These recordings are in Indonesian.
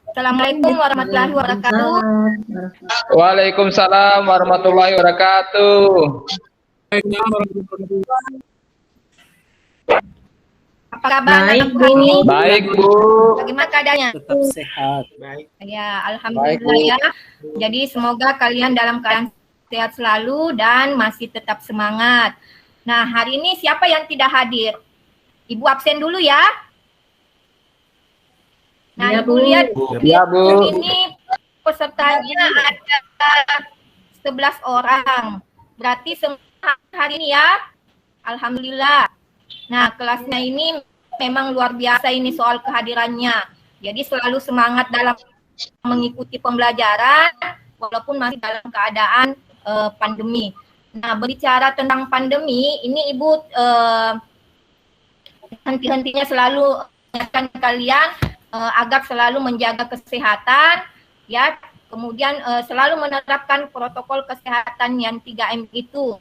Assalamualaikum warahmatullahi wabarakatuh. Waalaikumsalam warahmatullahi wabarakatuh. Apa kabar Baik, Bu ini? Baik, Bu. Bagaimana keadaannya? Tetap sehat. Baik. Ya, Baik, Bu. alhamdulillah ya. Jadi semoga kalian dalam keadaan sehat selalu dan masih tetap semangat. Nah, hari ini siapa yang tidak hadir? Ibu absen dulu ya. Nah, Ya, Ibu Bu. lihat Ya, Bu. ini pesertanya ada 11 orang. Berarti semua hari ini ya. Alhamdulillah. Nah, kelasnya ini memang luar biasa ini soal kehadirannya. Jadi selalu semangat dalam mengikuti pembelajaran walaupun masih dalam keadaan pandemi. Nah, berbicara tentang pandemi, ini Ibu henti-hentinya selalu mengingatkan kalian agar selalu menjaga kesehatan, ya. Kemudian selalu menerapkan protokol kesehatan yang 3M itu.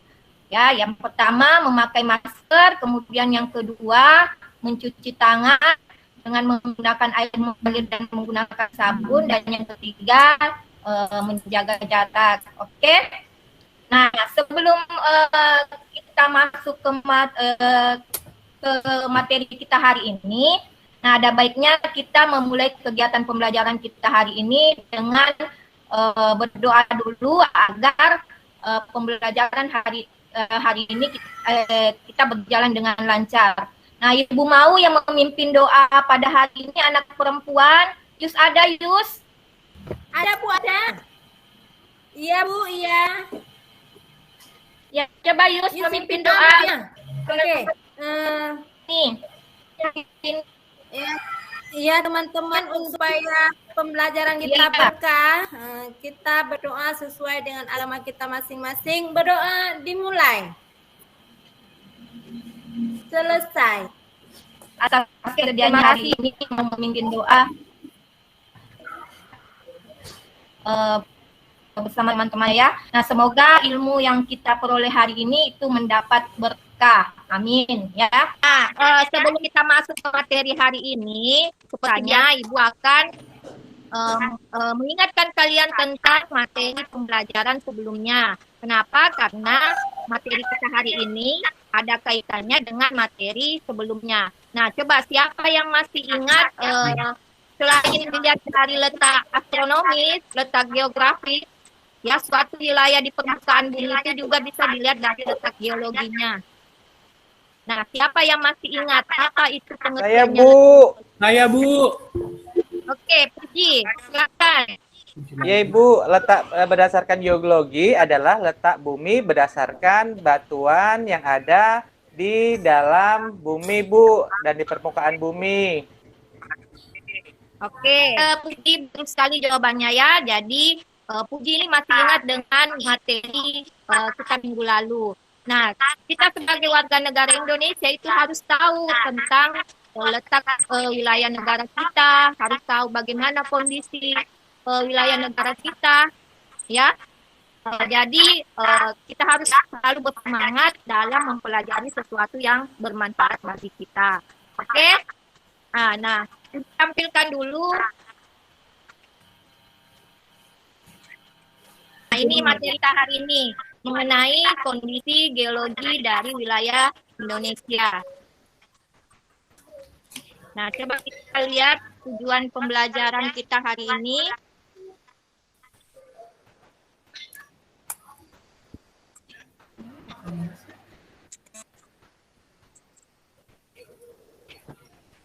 Ya, yang pertama memakai masker, kemudian yang kedua mencuci tangan dengan menggunakan air mengalir dan menggunakan sabun, dan yang ketiga menjaga jarak. Oke. Nah, sebelum kita masuk ke materi kita hari ini, nah ada baiknya kita memulai kegiatan pembelajaran kita hari ini dengan berdoa dulu agar pembelajaran hari ini kita berjalan dengan lancar. Nah, Ibu mau yang memimpin doa pada hari ini anak perempuan. Yus ada, Yus? Ada Bu, ada. Iya Bu, iya. Ya, coba Yus memimpin doa. Oke. Nih. Iya teman-teman, supaya pembelajaran kita berkah, kita berdoa sesuai dengan agama kita masing-masing. Berdoa dimulai. Selesai. Atas kerjaan hari ini memimpin doa bersama teman-teman ya. Nah, semoga ilmu yang kita peroleh hari ini itu mendapat berkah. Amin ya. Nah, sebelum kita masuk ke materi hari ini, sepertinya Ibu akan mengingatkan kalian tentang materi pembelajaran sebelumnya. Kenapa? Karena materi kita hari ini ada kaitannya dengan materi sebelumnya. Nah, coba siapa yang masih ingat selain dilihat dari letak astronomis, letak geografis, ya suatu wilayah di permukaan bumi itu juga bisa dilihat dari letak geologinya. Nah, siapa yang masih ingat apa itu pengertiannya? Saya, Bu. Oke, Puji, silakan. Ya Ibu, letak berdasarkan geologi adalah letak bumi berdasarkan batuan yang ada di dalam bumi, Bu, dan di permukaan bumi. Oke, Puji betul sekali jawabannya ya. Jadi Puji ini masih ingat dengan materi kita minggu lalu. Nah, kita sebagai warga negara Indonesia itu harus tahu tentang letak wilayah negara kita, harus tahu bagaimana kondisi wilayah negara kita, ya. Jadi kita harus selalu bersemangat dalam mempelajari sesuatu yang bermanfaat bagi kita. Oke? Nah, tampilkan dulu. Nah, ini materi kita hari ini mengenai kondisi geologi dari wilayah Indonesia. Nah, coba kita lihat tujuan pembelajaran kita hari ini.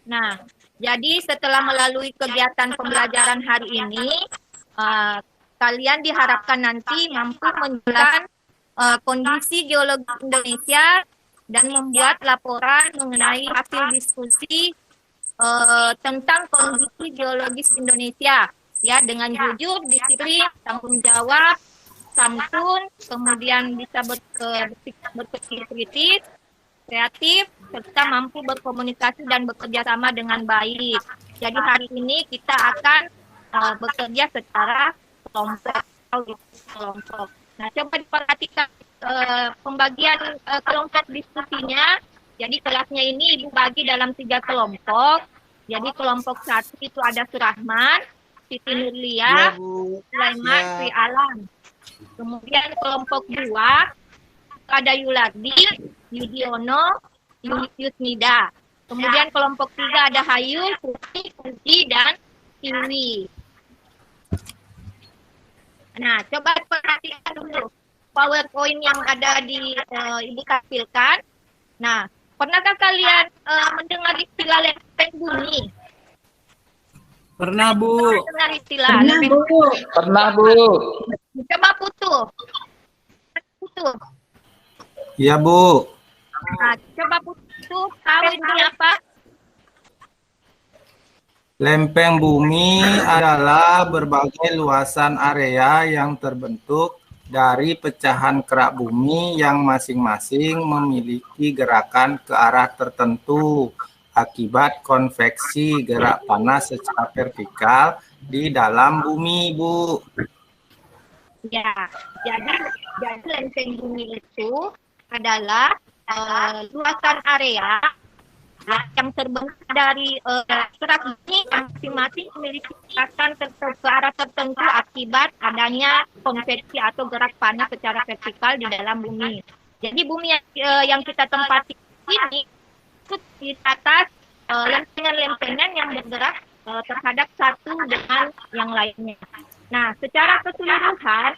Nah, jadi setelah melalui kegiatan pembelajaran hari ini, kalian diharapkan nanti mampu menjelaskan kondisi geologi Indonesia dan membuat laporan mengenai hasil diskusi tentang kondisi geologis Indonesia, ya, dengan jujur, disiplin, tanggung jawab, santun, kemudian bisa berpikir kritis, kreatif, serta mampu berkomunikasi dan bekerja sama dengan baik. Jadi hari ini kita akan bekerja secara kelompok. Nah, coba diperhatikan pembagian kelompok diskusinya. Jadi kelasnya ini Ibu bagi dalam 3 kelompok. Jadi kelompok 1 itu ada Surahman, Siti Nurlia, Sulaiman, Sri Alam. Kemudian kelompok 2 ada Yulardi, Yudiono, Yusnida. Kemudian kelompok 3 ada Hayul, Putri, Puji, dan Tiwi. Nah, coba perhatikan dulu PowerPoint yang ada di Ibu tampilkan. Nah, pernahkah kalian mendengar istilah lempeng bumi? Pernah, Bu. Dengar istilah lempeng bumi. Pernah, Bu. Coba Putu. Putu. Iya, Bu. Nah, coba Putu tahu ini apa? Lempeng bumi adalah berbagai luasan area yang terbentuk dari pecahan kerak bumi yang masing-masing memiliki gerakan ke arah tertentu akibat konveksi gerak panas secara vertikal di dalam bumi, Bu. Ya, jadi lempeng bumi itu adalah luasan area yang terbentuk dari kerak bumi yang masing-masing memiliki gerakan ke arah tertentu akibat adanya konveksi atau gerak panas secara vertikal di dalam bumi. Jadi bumi yang kita tempati ini itu di atas lempengan-lempengan yang bergerak terhadap satu dengan yang lainnya. Nah, secara keseluruhan,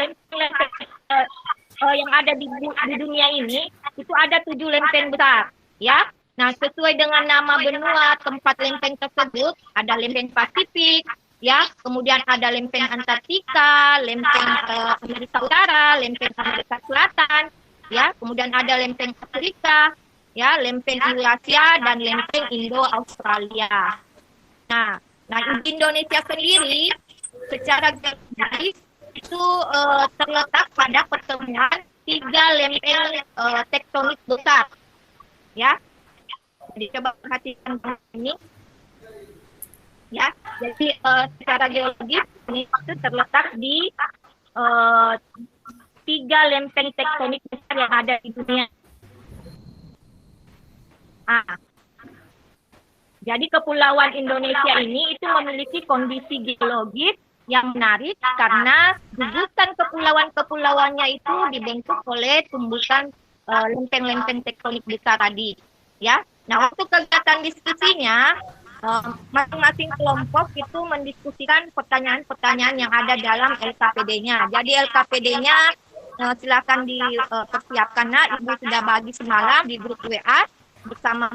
lempeng-lempeng yang ada di dunia ini itu ada 7 lempeng besar, ya. Nah, sesuai dengan nama benua tempat lempeng tersebut, ada lempeng Pasifik, ya. Kemudian ada lempeng Antartika, lempeng Amerika Utara, lempeng Amerika Selatan, ya. Kemudian ada lempeng Afrika, ya, lempeng Eurasia dan lempeng Indo-Australia. Nah, di Indonesia sendiri secara geografis itu terletak pada pertemuan 3 lempeng tektonik besar, ya. Jadi coba perhatikan ini, ya. Jadi secara geologis ini itu terletak di 3 lempeng tektonik besar yang ada di dunia. Jadi kepulauan Indonesia ini itu memiliki kondisi geologis yang menarik karena gugusan kepulauan-kepulauannya itu dibentuk oleh tumbukan lempeng-lempeng tektonik besar tadi, ya. Nah, untuk kegiatan diskusinya, masing-masing kelompok itu mendiskusikan pertanyaan-pertanyaan yang ada dalam LKPD-nya. Jadi LKPD-nya silakan dipersiapkan. Nah, Ibu sudah bagi semalam di grup WA bersama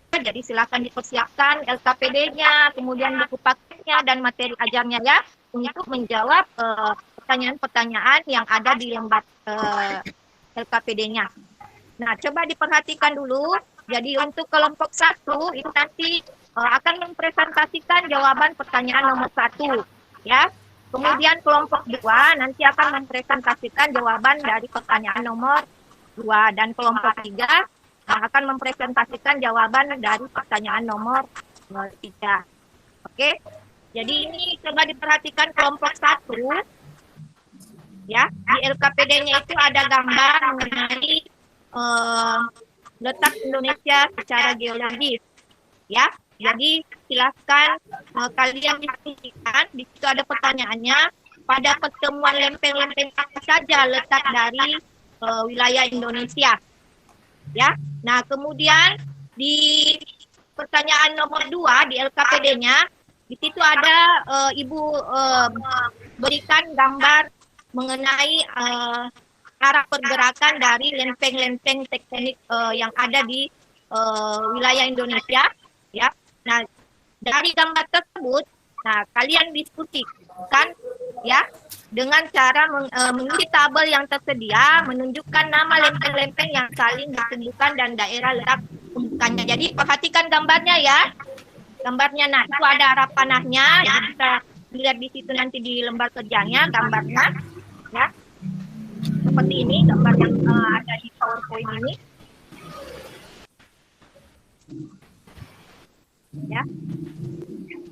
jadi silakan dipersiapkan LKPD-nya, kemudian buku paketnya dan materi ajarnya, ya, untuk menjawab pertanyaan-pertanyaan yang ada di lembar LKPD-nya. Nah, coba diperhatikan dulu. Jadi untuk kelompok 1 itu nanti akan mempresentasikan jawaban pertanyaan nomor 1, ya. Kemudian kelompok 2 nanti akan mempresentasikan jawaban dari pertanyaan nomor 2 dan kelompok 3 akan mempresentasikan jawaban dari pertanyaan nomor 3. Oke. Jadi ini coba diperhatikan kelompok 1, ya. Di LKPD-nya itu ada gambar mengenai letak Indonesia secara geologis, ya. Jadi silakan kalian diskusikan. Di situ ada pertanyaannya, pada pertemuan lempeng-lempeng apa saja letak dari wilayah Indonesia, ya. Nah, kemudian di pertanyaan nomor 2 di LKPD-nya, di situ ada Ibu berikan gambar mengenai arah pergerakan dari lempeng-lempeng tektonik yang ada di wilayah Indonesia, ya. Nah, dari gambar tersebut, nah kalian diskusikan, ya, dengan cara mengisi tabel yang tersedia, menunjukkan nama lempeng-lempeng yang saling ditumbuhkan dan daerah letak tumbukannya. Jadi perhatikan gambarnya, ya. Gambarnya, nah itu ada arah panahnya, jadi bisa lihat di situ nanti di lembar kerjanya gambarnya, ya. Seperti ini gambar yang ada di PowerPoint ini, ya.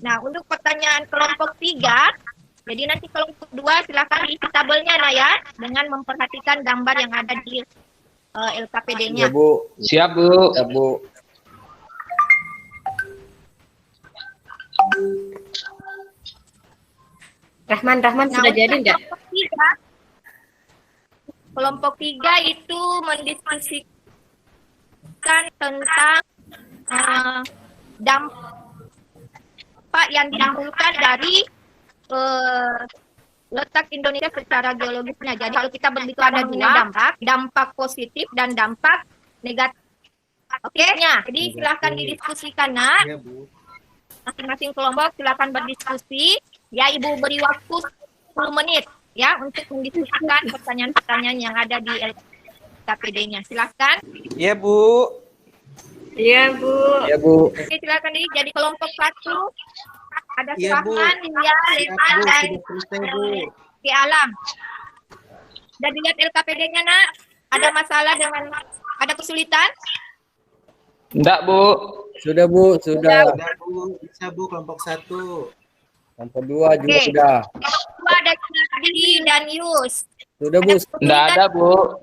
Nah, untuk pertanyaan kelompok 3, jadi nanti kelompok 2 silakan isi tabelnya, nah, ya, dengan memperhatikan gambar yang ada di LKPD-nya. Ya, Bu. Siap, Bu. Ya, Bu. Rahman Nah, sudah jadi untuk enggak? kelompok 3 itu mendiskusikan tentang dampak yang ditimbulkan dari letak Indonesia secara geologisnya. Jadi kalau kita berbicara dua, dampak positif dan dampak negatif. Oke, jadi silahkan didiskusikan, nak. Iya, Bu. Masing-masing kelompok silahkan berdiskusi. Ya, Ibu beri waktu 10 menit ya untuk mendiskusikan pertanyaan-pertanyaan yang ada di LKPD-nya. Silahkan. Iya, Bu. Iya, Bu. Ya, Bu. Oke, silahkan jadi kelompok 1. Ada Iya, Bu. Rahman, Lia, Leman, dan Selesai, Bu. Ki Alam. Dan dilihat LKPD-nya, nak. Ada masalah dengan, ada kesulitan? Enggak, Bu. Sudah Bu, sudah. Sudah, Bu. Bisa, Bu, kelompok 1. Yang kedua juga Oke. sudah. Kedua ada Kiki dan Yus. Sudah Bu. Enggak ada, Bu.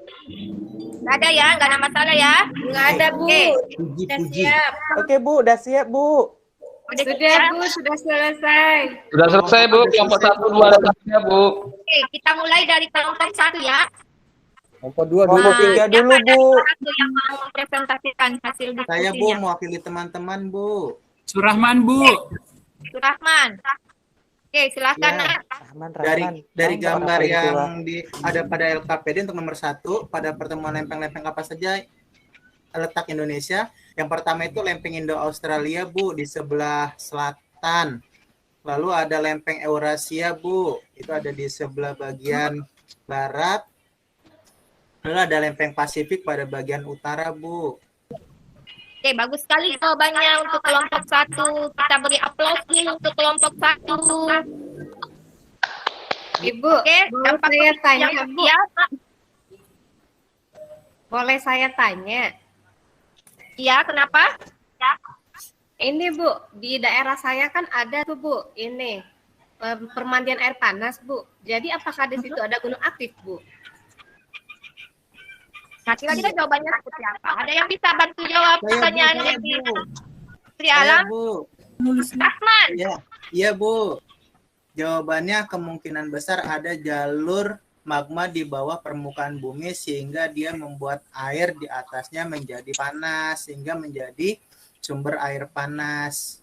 Nggak ada ya, nggak ada masalah ya. Nggak ada, Bu. Oke. Sudah siap. Oke, Bu, udah siap, Bu. Udah Sudah, siap? Bu, sudah selesai. Sudah selesai, Bu. Kelompok 1, 2, dan 3, Bu. Oke, kita mulai dari kelompok 1 ya. Kelompok dua dulu. Kelompok 3 dulu, siapa dari Bu. kelompok 1 yang mau mempresentasikan hasil Saya, Bu, diskusinya? mewakili teman-teman, Bu. Surahman, Bu. Surahman. Oke, silakan, Ya. nak. Rahman. Dari gambar Orang yang tua. ada pada LKPD untuk nomor 1, pada pertemuan lempeng-lempeng apa saja letak Indonesia. Yang pertama itu lempeng Indo-Australia, Bu, di sebelah selatan. Lalu ada lempeng Eurasia, Bu, itu ada di sebelah bagian barat. Lalu ada lempeng Pasifik pada bagian utara, Bu. Oke, bagus sekali jawabannya untuk kelompok 1. Kita beri aplaus dulu untuk kelompok 1. Ibu, Oke, boleh dampak saya positif tanya, yang Bu? ya, Boleh saya tanya? iya, kenapa? Ini, Bu, di daerah saya kan ada tuh, Bu, ini permandian air panas, Bu. Jadi apakah di situ ada gunung aktif, Bu? Nah, kira-kira jawabannya seperti apa? Ada yang bisa bantu jawab Saya, Bu, pertanyaan saya, dari Bu. Sri Alam? Bu. Rahman. Iya, Bu. Jawabannya kemungkinan besar ada jalur magma di bawah permukaan bumi sehingga dia membuat air di atasnya menjadi panas sehingga menjadi sumber air panas.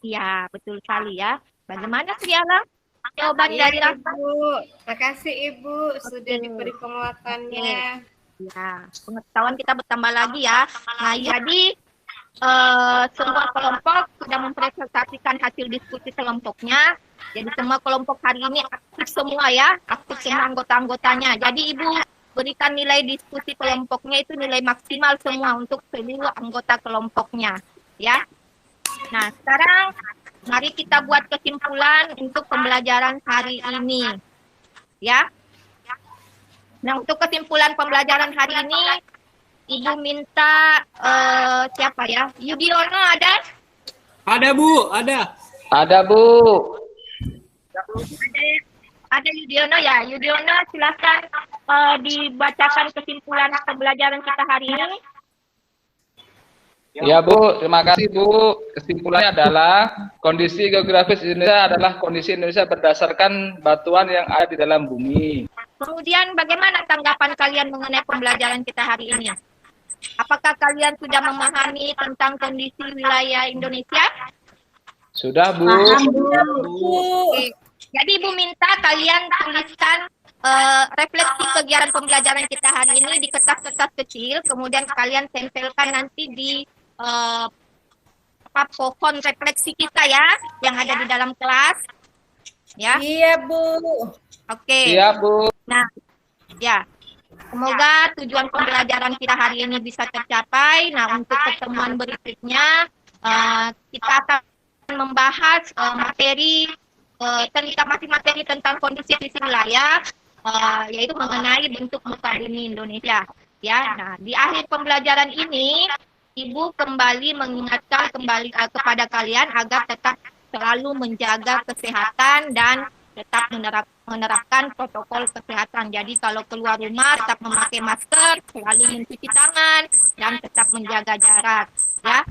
Iya, betul sekali ya. Bagaimana Sri Alam? Jawaban Iya, dari Rahman? Ibu. Makasih, Ibu, sudah diberi penguatannya. Ya, pengetahuan kita bertambah lagi ya. Nah, jadi semua kelompok sudah mempresentasikan hasil diskusi kelompoknya. Jadi semua kelompok hari ini aktif semua ya, aktif semua anggota-anggotanya. Jadi Ibu berikan nilai diskusi kelompoknya itu nilai maksimal semua untuk seluruh anggota kelompoknya, ya. Nah, sekarang mari kita buat kesimpulan untuk pembelajaran hari ini, ya. Nah, untuk kesimpulan pembelajaran hari ini, Ibu minta siapa ya? Yudiono ada? Ada, Bu. Ada. Ada, Bu. Ada Yudiono ya. Yudiono silakan dibacakan kesimpulan pembelajaran kita hari ini. Ya, Bu. Terima kasih, Bu. Kesimpulannya adalah kondisi geografis Indonesia adalah kondisi Indonesia berdasarkan batuan yang ada di dalam bumi. Kemudian bagaimana tanggapan kalian mengenai pembelajaran kita hari ini? Apakah kalian sudah memahami tentang kondisi wilayah Indonesia? Sudah, Bu. Oke. Jadi Ibu minta kalian tuliskan refleksi kegiatan pembelajaran kita hari ini di kertas-kertas kecil, kemudian kalian tempelkan nanti di pohon refleksi kita ya, yang ada di dalam kelas. Ya, Iya, Bu. oke. Siap, Bu. Nah, ya. Semoga tujuan pembelajaran kita hari ini bisa tercapai. Nah, untuk pertemuan berikutnya, kita akan membahas materi tentang kondisi wilayah, yaitu mengenai bentuk muka bumi Indonesia. Ya, nah di akhir pembelajaran ini, Ibu kembali mengingatkan kepada kalian agar tetap selalu menjaga kesehatan dan tetap menerapkan protokol kesehatan. Jadi kalau keluar rumah tetap memakai masker, selalu mencuci tangan, dan tetap menjaga jarak. Ya.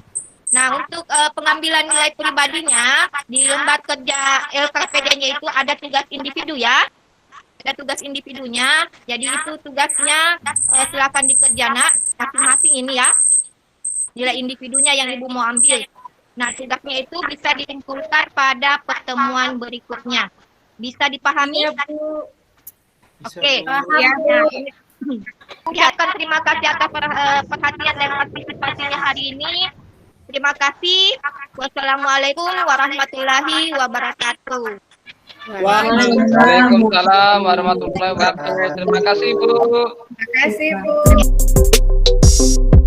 Nah, untuk pengambilan nilai pribadinya di lembar kerja LKPD-nya itu ada tugas individu ya. Ada tugas individunya. Jadi itu tugasnya silakan dikerja nak masing-masing ini ya. Nilai individunya yang Ibu mau ambil. Nah, tugasnya itu bisa dikumpulkan pada pertemuan berikutnya. Bisa dipahami? Oke. Ya. Terima kasih atas perhatian dan partisipasinya hari ini. Terima kasih. Wassalamualaikum warahmatullahi wabarakatuh. Waalaikumsalam warahmatullahi wabarakatuh. Terima kasih, Bu. Terima kasih, Bu.